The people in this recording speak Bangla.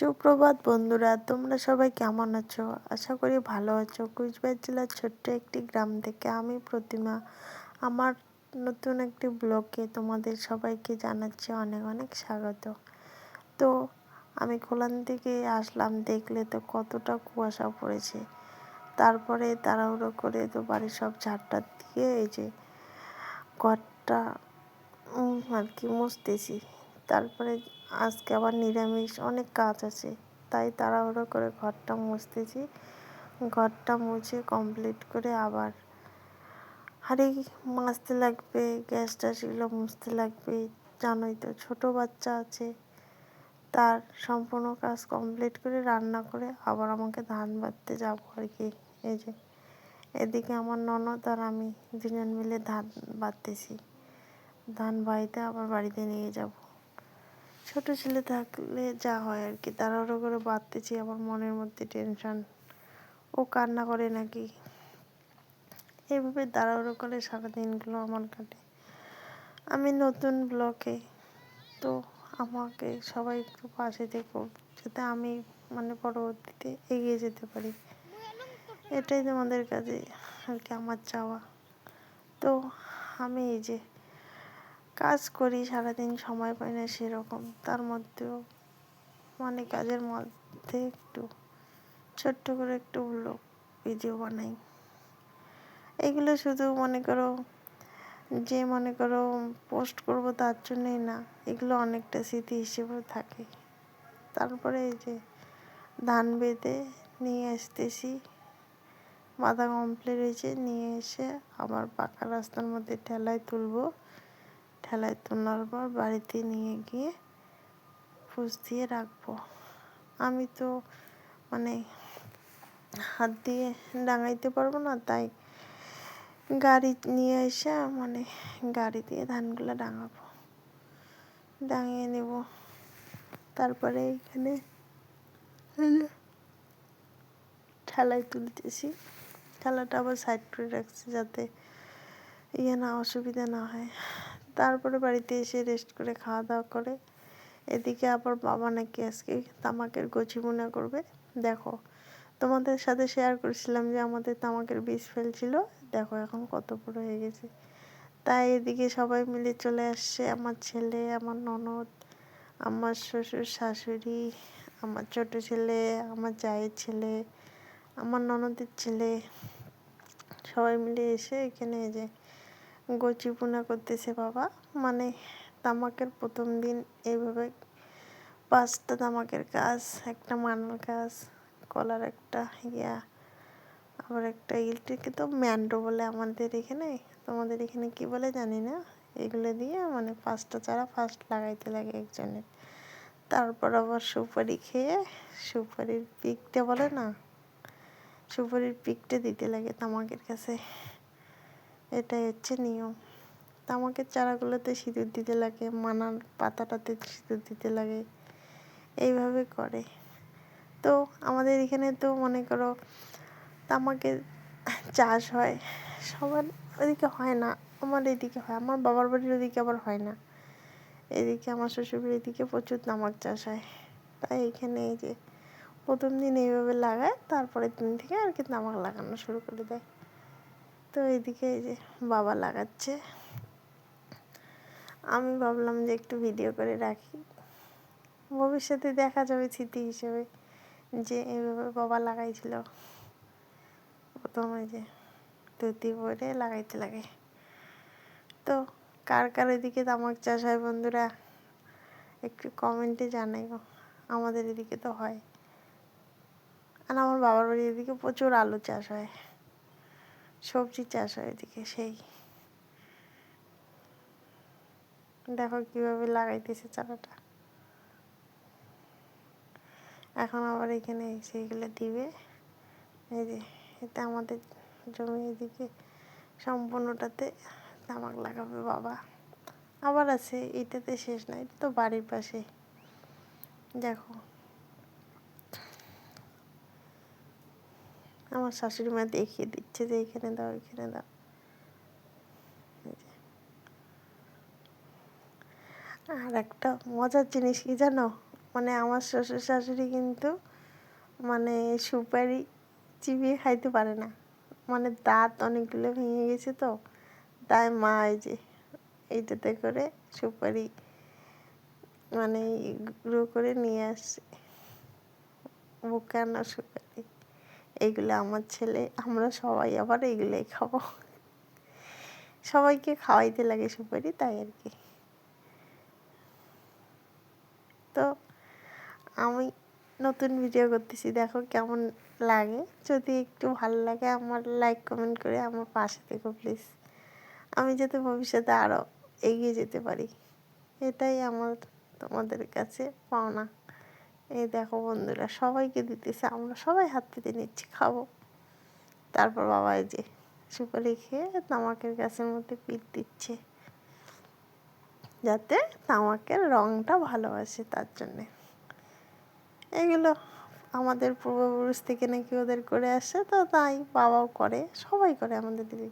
সুপ্রভাত বন্ধুরা, তোমরা সবাই কেমন আছো? আশা করি ভালো আছো। কুচবিহার জেলার ছোট্ট একটি গ্রাম থেকে আমি প্রতিমা আমার নতুন একটি ব্লগে তোমাদের সবাইকে জানাচ্ছি অনেক অনেক স্বাগত। তো আমি কোলান থেকে আসলাম, দেখলে তো কতটা কুয়াশা পড়েছে। তারপরে তাড়াহুড়ো করে তো বাড়ির সব ঝাড়টা দিয়ে এই যে ঘরটা আর কি মুছতেছি। তারপরে আজকে আবার নিরামিষ অনেক কাজ আছে, তাই তাড়াহুড়ো করে ঘরটা মুছতেছি। ঘরটা মুছে কমপ্লিট করে আবার হাঁড়ি মাজতে লাগবে, গ্যাসটা ছিল মুছতে লাগবে। জানোই তো ছোটো বাচ্চা আছে, তার সম্পূর্ণ কাজ কমপ্লিট করে রান্না করে আবার আমাকে ধান বাঁধতে যাবো আর কি। এই যে এদিকে আমার ননদ আর আমি দুজন মিলে ধান বাঁধতেছি। ধান বাইতে আবার বাড়িতে নিয়ে যাব। ছোট ছেলে থাকলে যা হয় আর কি, তাড়াহুড়ো করে বাঁধতেছি, আমার মনের মধ্যে টেনশন, ও কান্না করে নাকি। এইভাবে তাড়াহুড়ো করে সারাদিনগুলো আমার কাটে। আমি নতুন ব্লকে, তো আমাকে সবাই একটু পাশে থেকো, যাতে আমি পরবর্তীতে এগিয়ে যেতে পারি। এটাই তোমাদের কাছে আর কি আমার চাওয়া। তো আমি এই যে কাজ করি, সারাদিন সময় পাই না সেরকম, তার মধ্যেও কাজের মধ্যে একটু ছোট্ট করে একটু ব্লগ ভিডিও বানাই। এগুলো শুধু পোস্ট করব তার জন্যই না, এগুলো অনেকটা স্মৃতি হিসেবেও থাকে। তারপরে এই যে ধান বেঁধে নিয়ে আসতেছি, বাঁধা কমপ্লিট হয়েছে, নিয়ে এসে আবার পাকা রাস্তার মধ্যে ঠেলায় তুলবো। ঠেলায় তোলার পর বাড়িতে নিয়ে গিয়ে ফুস দিয়ে রাখবো। আমি তো হাত দিয়ে ডাঙাইতে পারবো না, তাই গাড়ি নিয়ে এসে গাড়ি দিয়ে ধানগুলো ডাঙাবো, ডাঙিয়ে নেব। তারপরে এখানে ঠেলায় তুলতেছি, ঠেলাটা আবার সাইড করে রাখছি যাতে অসুবিধা না হয়। তারপরে বাড়িতে এসে রেস্ট করে খাওয়া দাওয়া করে এদিকে আবার বাবা নাকি আজকে তামাকের গছি বোনা করবে। দেখো, তোমাদের সাথে শেয়ার করেছিলাম যে আমাদের তামাকের বীজ ফেলছিল, দেখো এখন কত বড় হয়ে গেছে। তাই এদিকে সবাই মিলে চলে আসছে, আমার ছেলে, আমার ননদ, আমার শ্বশুর শাশুড়ি, আমার ছোট ছেলে, আমার জায়ের ছেলে, আমার ননদের ছেলে, সবাই মিলে এসে এখানে এই যে গচি বোনা করতেছে বাবা। তামাকের প্রথম দিন এইভাবে 5টা তামাকের গাছ, একটা মানার গাছ, কলার একটা আবার একটা ইলেকট্রিক তো ম্যান্ডো বলে আমাদের এখানে, তোমাদের এখানে কি বলে জানি না। এগুলো দিয়ে 5টা চারা ফার্স্ট লাগাইতে লাগে একজনের। তারপর আবার সুপারি খেয়ে সুপারির পিকটা বলে না, সুপারির পিকটা দিতে লাগে তামাকের কাছে। এটাই হচ্ছে নিয়ম। তামাকের চারাগুলোতে সিঁদুর দিতে লাগে, মানার পাতাটাতে সিঁদুর দিতে লাগে, এইভাবে করে। তো আমাদের এখানে তো তামাকের চাষ হয়, সবার ওদিকে হয় না, আমার এদিকে হয়। আমার বাবার বাড়ির ওদিকে আবার হয় না, এদিকে আমার শ্বশুরবাড়ির এদিকে প্রচুর তামাক চাষ হয়। তাই এখানে এই যে প্রথম দিন এইভাবে লাগায়, তারপরের দিন থেকে আর কি তামাক লাগানো শুরু করে দেয়। তো এদিকে এই যে বাবা লাগাচ্ছে, আমি ভাবলাম যে একটু ভিডিও করে রাখি, ভবিষ্যতে দেখা যাবে স্মৃতি হিসেবে যে এইভাবে বাবা লাগাইছিল। প্রথমে যে ধুতি পরে লাগাইতে লাগে। তো কার কার এদিকে তামাক চাষ হয় বন্ধুরা, একটু কমেন্টে জানাই। আমাদের এদিকে তো হয়, আর আমার বাবার বাড়ির এদিকে প্রচুর আলু চাষ হয়, সবজি চাষ হয় এদিকে। সেই দেখো কিভাবে লাগাইতেছে চারাটা। এখন আবার এখানে সেইগুলো দিবে। এই যে এটা আমাদের জমি, এদিকে সম্পূর্ণটাতে তামাক লাগাবে বাবা। আবার আছে, এটাতে শেষ না, এটা তো বাড়ির পাশে। দেখো আমার শাশুড়ি মা দেখিয়ে দিচ্ছে যে এখানে দাও, এখানে দাও। আর একটা মজার জিনিস কি জানো, মানে আমার শ্বশুর শাশুড়ি কিন্তু মানে সুপারি চিবিয়ে খাইতে পারে না, মানে দাঁত অনেকগুলো ভেঙে গেছে তো, তাই মা এই যে এইটাতে করে সুপারি মানে গুঁড়ো করে নিয়ে আসছে, বুকানো সুপারি। এইগুলো আমার ছেলে, আমরা সবাই আবার এইগুলোই খাবো, সবাইকে খাওয়াইতে লাগে সুপারি, তাই আর কি। তো আমি নতুন ভিডিও করতেছি, দেখো কেমন লাগে। যদি একটু ভালো লাগে আমার লাইক কমেন্ট করে আমার পাশে থেকো প্লিজ, আমি যাতে ভবিষ্যতে আরও এগিয়ে যেতে পারি, এটাই আমার তোমাদের কাছে পাওনা। এই দেখো বন্ধুরা, সবাইকে দিতেছে, আমরা সবাই হাত পেতে নিচ্ছি, খাবো। তারপর বাবা এই যে সুপারি খেয়ে তামাকের গাছের মধ্যে পিট দিচ্ছে, যাতে তামাকের রঙটা ভালো আসে, তার জন্যে। এগুলো আমাদের পূর্বপুরুষ থেকে নাকি ওদের করে আসে, তো তাই বাবাও করে, সবাই করে আমাদের দিকে।